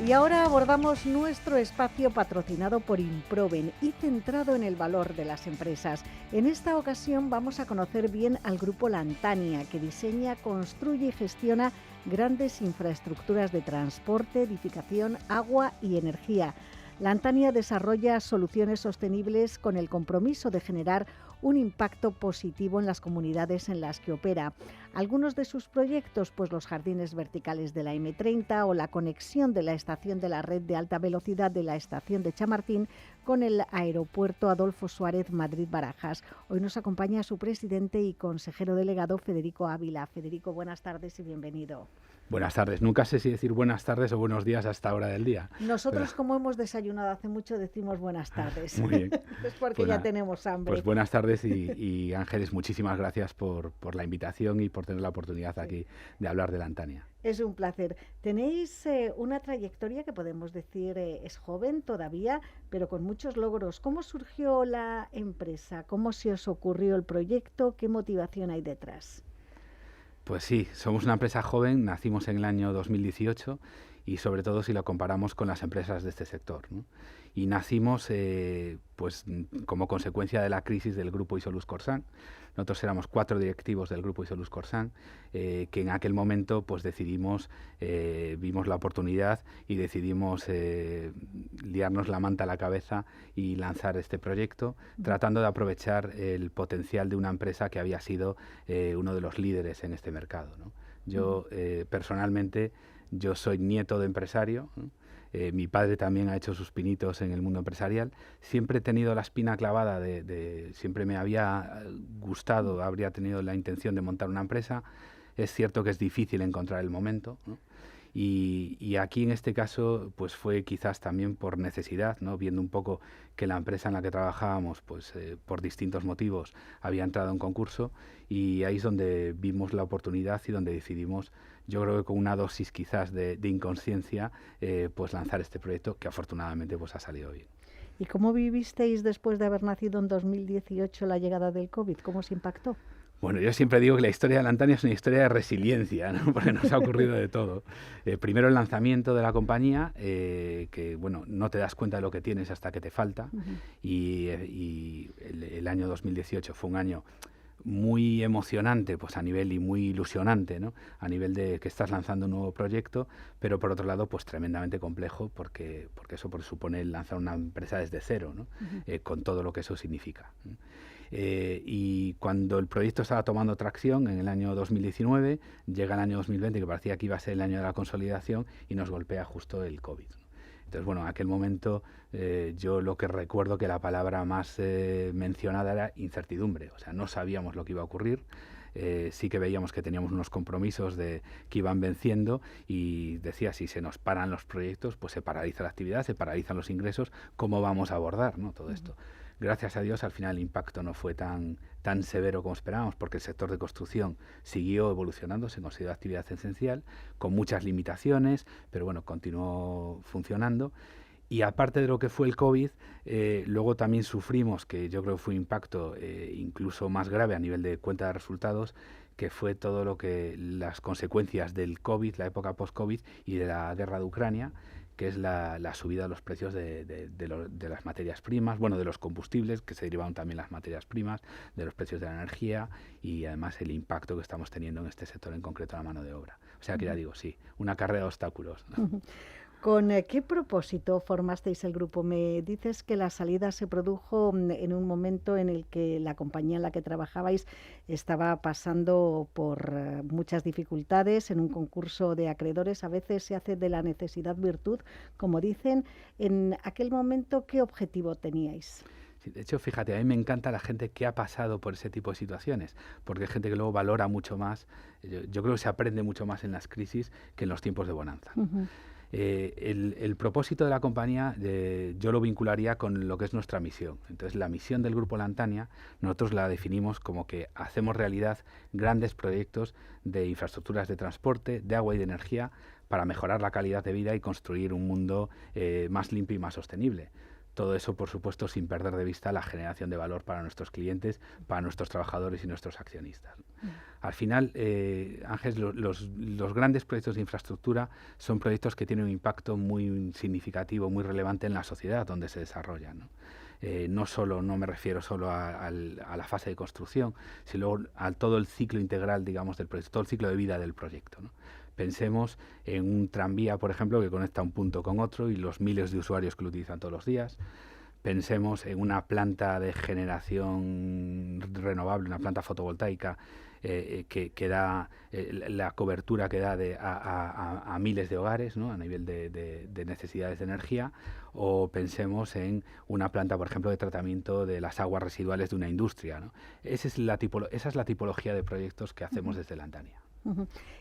Y ahora abordamos nuestro espacio patrocinado por Improven y centrado en el valor de las empresas. En esta ocasión vamos a conocer bien al grupo Lantania, que diseña, construye y gestiona grandes infraestructuras de transporte, edificación, agua y energía. Lantania desarrolla soluciones sostenibles con el compromiso de generar un impacto positivo en las comunidades en las que opera. Algunos de sus proyectos, pues los jardines verticales de la M30 o la conexión de la estación de la red de alta velocidad de la estación de Chamartín con el aeropuerto Adolfo Suárez Madrid-Barajas. Hoy nos acompaña su presidente y consejero delegado, Federico Ávila. Federico, buenas tardes y bienvenido. Buenas tardes. Nunca sé si decir buenas tardes o buenos días a esta hora del día. Nosotros, como hemos desayunado hace mucho, decimos buenas tardes. Muy bien. Es porque ya tenemos hambre. Pues buenas tardes y Ángeles, muchísimas gracias por la invitación y por tener la oportunidad aquí de hablar de Lantania. Es un placer. Tenéis una trayectoria que podemos decir es joven todavía, pero con muchos logros. ¿Cómo surgió la empresa? ¿Cómo se os ocurrió el proyecto? ¿Qué motivación hay detrás? Pues sí, somos una empresa joven, nacimos en el año 2018 y sobre todo si lo comparamos con las empresas de este sector, ¿no? Y nacimos pues como consecuencia de la crisis del grupo Isolus Corsan. Nosotros éramos 4 directivos del grupo Isolus Corsan que en aquel momento pues decidimos, vimos la oportunidad y decidimos liarnos la manta a la cabeza y lanzar este proyecto, tratando de aprovechar el potencial de una empresa que había sido uno de los líderes en este mercado, ¿no? Yo personalmente, yo soy nieto de empresario, ¿no? Mi padre también ha hecho sus pinitos en el mundo empresarial. Siempre he tenido la espina clavada siempre me había gustado, habría tenido la intención de montar una empresa. Es cierto que es difícil encontrar el momento, ¿no? Y aquí en este caso pues fue quizás también por necesidad, ¿no? Viendo un poco que la empresa en la que trabajábamos pues por distintos motivos había entrado en concurso, y ahí es donde vimos la oportunidad y donde decidimos, yo creo que con una dosis quizás de inconsciencia, pues lanzar este proyecto que afortunadamente pues ha salido bien. ¿Y cómo vivisteis después de haber nacido en 2018 la llegada del COVID? ¿Cómo os impactó? Bueno, yo siempre digo que la historia de Lantania es una historia de resiliencia, ¿no? Porque nos ha ocurrido de todo. Primero el lanzamiento de la compañía, que bueno, no te das cuenta de lo que tienes hasta que te falta, y el año 2018 fue un año muy emocionante, pues a nivel y muy ilusionante, ¿no? A nivel de que estás lanzando un nuevo proyecto, pero por otro lado, pues tremendamente complejo, porque eso supone lanzar una empresa desde cero, ¿no? Con todo lo que eso significa, ¿no? Y cuando el proyecto estaba tomando tracción en el año 2019, llega el año 2020, que parecía que iba a ser el año de la consolidación, y nos golpea justo el COVID, ¿no? Entonces, bueno, en aquel momento yo lo que recuerdo que la palabra más mencionada era incertidumbre. O sea, no sabíamos lo que iba a ocurrir. Sí que veíamos que teníamos unos compromisos que iban venciendo, y decía, si se nos paran los proyectos, pues se paraliza la actividad, se paralizan los ingresos. ¿Cómo vamos a abordar, ¿no? Todo esto? Gracias a Dios, al final el impacto no fue tan severo como esperábamos, porque el sector de construcción siguió evolucionando, se consideró actividad esencial, con muchas limitaciones, pero bueno, continuó funcionando. Y aparte de lo que fue el COVID, luego también sufrimos, que yo creo que fue un impacto incluso más grave a nivel de cuenta de resultados, que fue todo lo que las consecuencias del COVID, la época post-COVID y de la guerra de Ucrania, que es la subida de los precios de las materias primas, bueno, de los combustibles, que se derivaron también las materias primas, de los precios de la energía, y además el impacto que estamos teniendo en este sector, en concreto la mano de obra. O sea que ya digo, sí, una carrera de obstáculos, ¿no? ¿Con qué propósito formasteis el grupo? Me dices que la salida se produjo en un momento en el que la compañía en la que trabajabais estaba pasando por muchas dificultades en un concurso de acreedores. A veces se hace de la necesidad virtud, como dicen. En aquel momento, ¿qué objetivo teníais? Sí, de hecho, fíjate, a mí me encanta la gente que ha pasado por ese tipo de situaciones, porque hay gente que luego valora mucho más. Yo creo que se aprende mucho más en las crisis que en los tiempos de bonanza. El propósito de la compañía yo lo vincularía con lo que es nuestra misión. Entonces, la misión del Grupo Lantania nosotros la definimos como que hacemos realidad grandes proyectos de infraestructuras de transporte, de agua y de energía, para mejorar la calidad de vida y construir un mundo más limpio y más sostenible. Todo eso, por supuesto, sin perder de vista la generación de valor para nuestros clientes, para nuestros trabajadores y nuestros accionistas. Al final, Ángel, los grandes proyectos de infraestructura son proyectos que tienen un impacto muy significativo, muy relevante en la sociedad donde se desarrollan, ¿no? No me refiero solo a la fase de construcción, sino a todo el ciclo integral, digamos, del proyecto, todo el ciclo de vida del proyecto, ¿no? Pensemos en un tranvía, por ejemplo, que conecta un punto con otro y los miles de usuarios que lo utilizan todos los días. Pensemos en una planta de generación renovable, una planta fotovoltaica que da la cobertura que da a miles de hogares, ¿no? A nivel de necesidades de energía. O pensemos en una planta, por ejemplo, de tratamiento de las aguas residuales de una industria, ¿no? Esa es la tipología de proyectos que hacemos desde Lantania.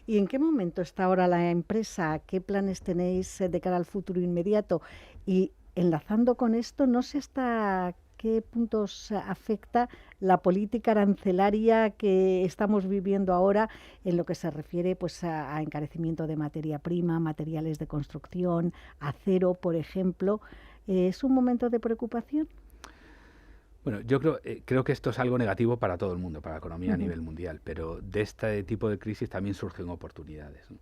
¿Y en qué momento está ahora la empresa? ¿Qué planes tenéis de cara al futuro inmediato? Y enlazando con esto, no sé hasta qué puntos afecta la política arancelaria que estamos viviendo ahora en lo que se refiere pues a encarecimiento de materia prima, materiales de construcción, acero, por ejemplo. ¿Es un momento de preocupación? Bueno, yo creo que esto es algo negativo para todo el mundo, para la economía a nivel mundial, pero de este tipo de crisis también surgen oportunidades, ¿no?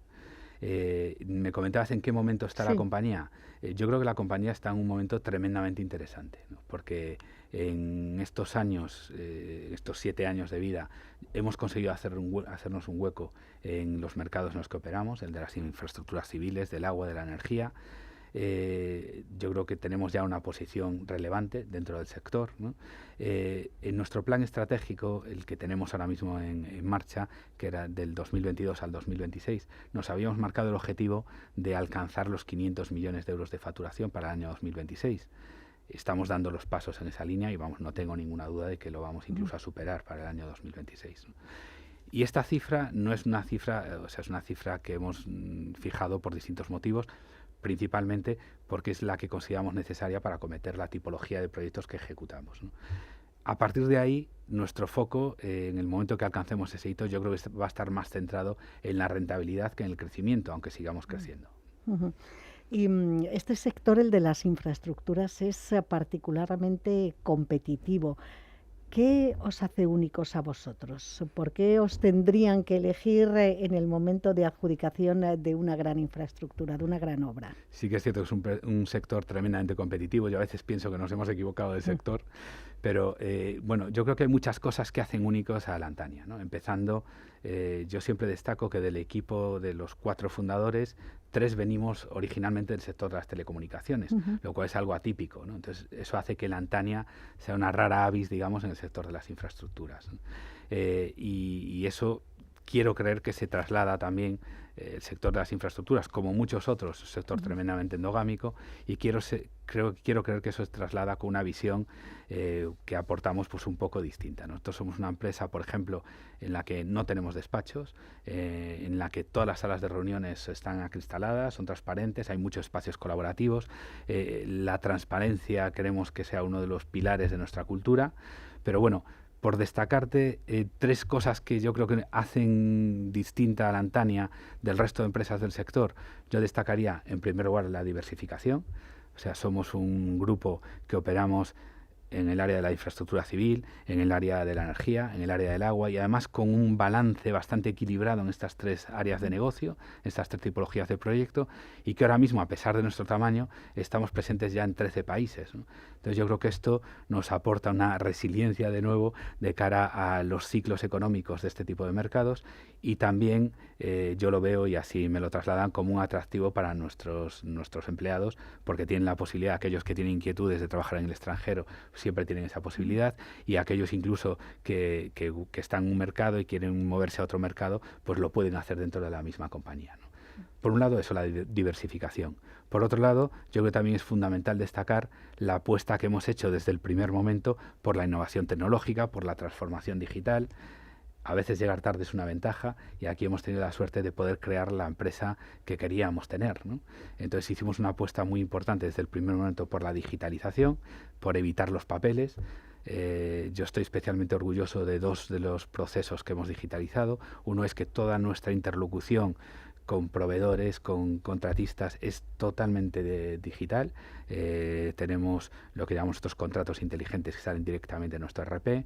Me comentabas en qué momento está la compañía. Yo creo que la compañía está en un momento tremendamente interesante, ¿no? Porque en estos años, estos 7 años de vida, hemos conseguido hacernos un hueco en los mercados en los que operamos, el de las infraestructuras civiles, del agua, de la energía. Yo creo que tenemos ya una posición relevante dentro del sector, ¿no? En nuestro plan estratégico, el que tenemos ahora mismo en marcha, que era del 2022 al 2026, nos habíamos marcado el objetivo de alcanzar los 500 millones de euros de facturación para el año 2026. Estamos dando los pasos en esa línea y no tengo ninguna duda de que lo vamos incluso a superar para el año 2026, ¿no? Y esta cifra no es una cifra, es una cifra que hemos fijado por distintos motivos, principalmente porque es la que consideramos necesaria para acometer la tipología de proyectos que ejecutamos, ¿no? A partir de ahí, nuestro foco, en el momento que alcancemos ese hito, yo creo que va a estar más centrado en la rentabilidad que en el crecimiento, aunque sigamos creciendo. Y este sector, el de las infraestructuras, es particularmente competitivo. ¿Qué os hace únicos a vosotros? ¿Por qué os tendrían que elegir en el momento de adjudicación de una gran infraestructura, de una gran obra? Sí que es cierto que es un sector tremendamente competitivo. Yo a veces pienso que nos hemos equivocado del sector, pero bueno, yo creo que hay muchas cosas que hacen únicos a Lantania, ¿no? Empezando, yo siempre destaco que del equipo de los 4 fundadores, 3 venimos originalmente del sector de las telecomunicaciones, lo cual es algo atípico, ¿no? Entonces, eso hace que Lantania sea una rara avis, digamos, en el sector de las infraestructuras, ¿no? Y eso quiero creer que se traslada también el sector de las infraestructuras, como muchos otros, un sector tremendamente endogámico, y quiero creer que eso se traslada con una visión que aportamos pues un poco distinta. Nosotros somos una empresa, por ejemplo, en la que no tenemos despachos, en la que todas las salas de reuniones están acristaladas, son transparentes, hay muchos espacios colaborativos. La transparencia queremos que sea uno de los pilares de nuestra cultura, pero bueno, por destacarte 3 cosas que yo creo que hacen distinta a Lantania del resto de empresas del sector, yo destacaría en primer lugar la diversificación. O sea, somos un grupo que operamos en el área de la infraestructura civil, en el área de la energía, en el área del agua y además con un balance bastante equilibrado en estas 3 áreas de negocio, estas 3 tipologías de proyecto, y que ahora mismo, a pesar de nuestro tamaño, estamos presentes ya en 13 países, ¿no? Entonces yo creo que esto nos aporta una resiliencia de nuevo de cara a los ciclos económicos de este tipo de mercados y también yo lo veo y así me lo trasladan como un atractivo para nuestros empleados porque tienen la posibilidad, aquellos que tienen inquietudes de trabajar en el extranjero siempre tienen esa posibilidad y aquellos incluso que están en un mercado y quieren moverse a otro mercado pues lo pueden hacer dentro de la misma compañía, ¿no? Por un lado eso, la diversificación. Por otro lado, yo creo que también es fundamental destacar la apuesta que hemos hecho desde el primer momento por la innovación tecnológica, por la transformación digital. A veces llegar tarde es una ventaja y aquí hemos tenido la suerte de poder crear la empresa que queríamos tener, ¿no? Entonces hicimos una apuesta muy importante desde el primer momento por la digitalización, por evitar los papeles. Yo estoy especialmente orgulloso de 2 de los procesos que hemos digitalizado. Uno es que toda nuestra interlocución con proveedores, con contratistas, es totalmente digital. Tenemos lo que llamamos estos contratos inteligentes que salen directamente de nuestro ERP,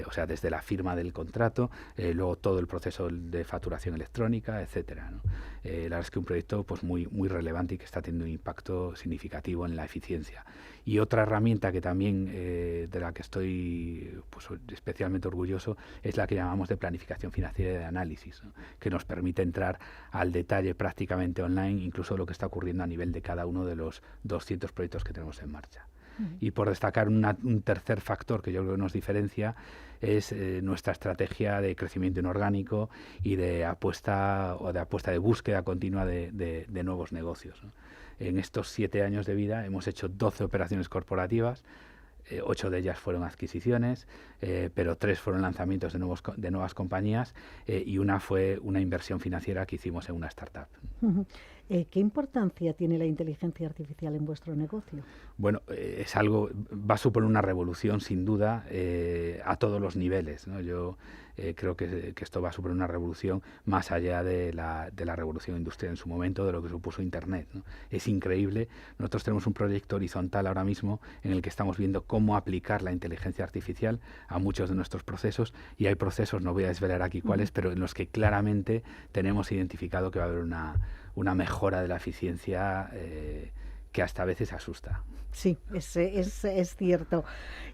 o sea, desde la firma del contrato, luego todo el proceso de facturación electrónica, etcétera, ¿no? La verdad es que un proyecto pues muy relevante y que está teniendo un impacto significativo en la eficiencia. Y otra herramienta que también de la que estoy pues especialmente orgulloso es la que llamamos de planificación financiera y de análisis, ¿no? Que nos permite entrar al detalle prácticamente online, incluso lo que está ocurriendo a nivel de cada uno de los 200 proyectos que tenemos en marcha. Y por destacar un tercer factor que yo creo que nos diferencia es nuestra estrategia de crecimiento inorgánico y de apuesta de búsqueda continua de nuevos negocios, ¿no? En estos 7 años de vida hemos hecho 12 operaciones corporativas, 8 de ellas fueron adquisiciones, pero 3 fueron lanzamientos de nuevas compañías y una fue una inversión financiera que hicimos en una startup. ¿Qué importancia tiene la inteligencia artificial en vuestro negocio? Bueno, va a suponer una revolución sin duda a todos los niveles, ¿no? Yo creo que esto va a suponer una revolución más allá de la revolución industrial en su momento, de lo que supuso Internet, ¿no? Es increíble. Nosotros tenemos un proyecto horizontal ahora mismo en el que estamos viendo cómo aplicar la inteligencia artificial a muchos de nuestros procesos, y hay procesos, no voy a desvelar aquí cuáles, pero en los que claramente tenemos identificado que va a haber una mejora de la eficiencia que hasta a veces asusta. Sí, es cierto.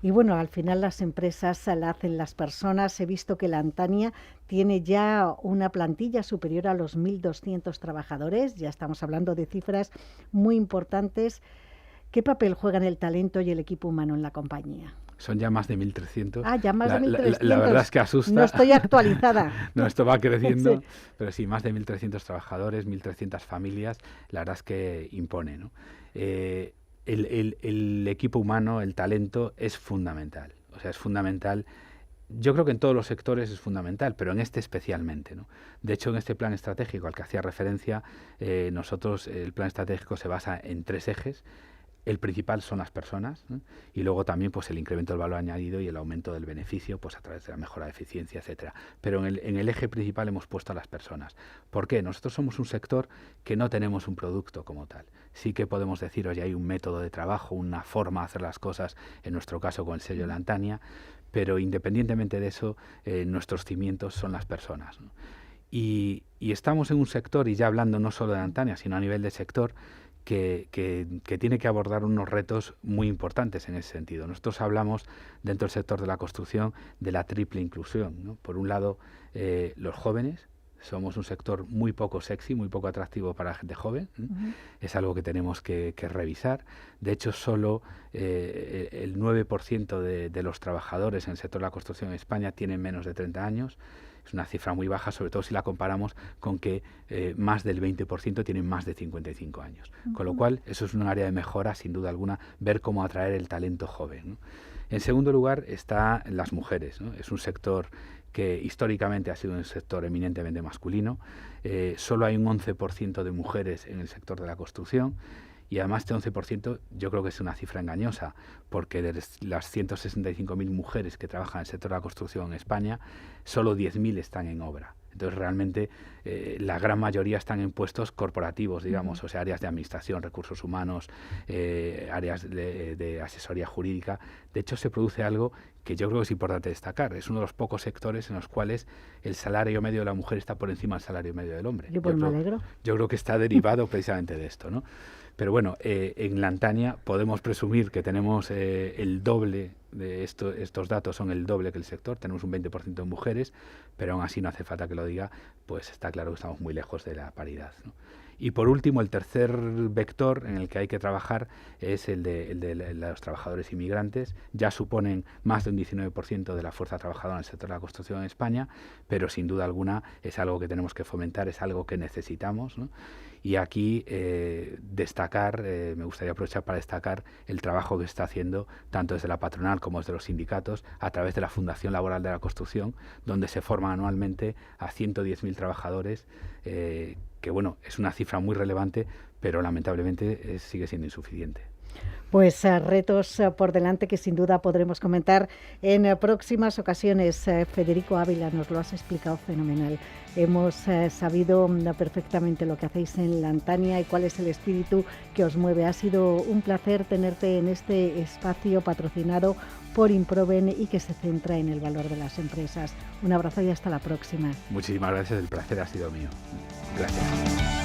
Y bueno, al final las empresas la hacen las personas. He visto que Lantania tiene ya una plantilla superior a los 1.200 trabajadores. Ya estamos hablando de cifras muy importantes. ¿Qué papel juegan el talento y el equipo humano en la compañía? Son ya más de 1.300. Ah, ya más de 1.300. La verdad es que asusta. No estoy actualizada. No, esto va creciendo, Sí. Pero sí, más de 1.300 trabajadores, 1.300 familias, la verdad es que impone, ¿no? El equipo humano, el talento, es fundamental. O sea, es fundamental. Yo creo que en todos los sectores es fundamental, pero en este especialmente, ¿no? De hecho, en este plan estratégico al que hacía referencia, nosotros, el plan estratégico se basa en 3 ejes. El principal son las personas, ¿no? Y luego también pues el incremento del valor añadido y el aumento del beneficio pues a través de la mejora de eficiencia, etcétera. Pero en el eje principal hemos puesto a las personas. ¿Por qué? Nosotros somos un sector que no tenemos un producto como tal. Sí que podemos decir, oye, hay un método de trabajo, una forma de hacer las cosas, en nuestro caso con el sello Lantania, pero independientemente de eso, nuestros cimientos son las personas, ¿no? Y estamos en un sector, y ya hablando no solo de Lantania, sino a nivel de sector, que tiene que abordar unos retos muy importantes en ese sentido. Nosotros hablamos dentro del sector de la construcción de la triple inclusión, ¿no? Por un lado, los jóvenes. Somos un sector muy poco sexy, muy poco atractivo para la gente joven, ¿eh? Es algo que tenemos que revisar. De hecho, solo el 9% de los trabajadores en el sector de la construcción en España tienen menos de 30 años. Es una cifra muy baja, sobre todo si la comparamos con que más del 20% tienen más de 55 años. Con lo cual, eso es un área de mejora, sin duda alguna, ver cómo atraer el talento joven, ¿no? En segundo lugar, están las mujeres, ¿no? Es un sector que históricamente ha sido un sector eminentemente masculino. Solo hay un 11% de mujeres en el sector de la construcción. Y además este 11% yo creo que es una cifra engañosa, porque de las 165.000 mujeres que trabajan en el sector de la construcción en España, solo 10.000 están en obra. Entonces realmente la gran mayoría están en puestos corporativos, digamos, o sea, áreas de administración, recursos humanos, áreas de asesoría jurídica. De hecho, se produce algo que yo creo que es importante destacar. Es uno de los pocos sectores en los cuales el salario medio de la mujer está por encima del salario medio del hombre. Yo me alegro. Yo creo que está derivado precisamente de esto, ¿no? Pero bueno, en Lantania podemos presumir que tenemos el doble de estos datos, son el doble que el sector, tenemos un 20% de mujeres, pero aún así no hace falta que lo diga, pues está claro que estamos muy lejos de la paridad, ¿no? Y por último, el tercer vector en el que hay que trabajar es el de los trabajadores inmigrantes. Ya suponen más de un 19% de la fuerza trabajadora en el sector de la construcción en España, pero sin duda alguna es algo que tenemos que fomentar, es algo que necesitamos, ¿no? Y aquí destacar, me gustaría aprovechar para destacar el trabajo que se está haciendo tanto desde la patronal como desde los sindicatos a través de la Fundación Laboral de la Construcción, donde se forman anualmente a 110.000 trabajadores, que bueno, es una cifra muy relevante, pero lamentablemente sigue siendo insuficiente. Pues retos por delante que sin duda podremos comentar en próximas ocasiones. Federico Ávila, nos lo has explicado fenomenal. Hemos sabido perfectamente lo que hacéis en Lantania y cuál es el espíritu que os mueve. Ha sido un placer tenerte en este espacio patrocinado por Improven y que se centra en el valor de las empresas. Un abrazo y hasta la próxima. Muchísimas gracias, el placer ha sido mío. Gracias.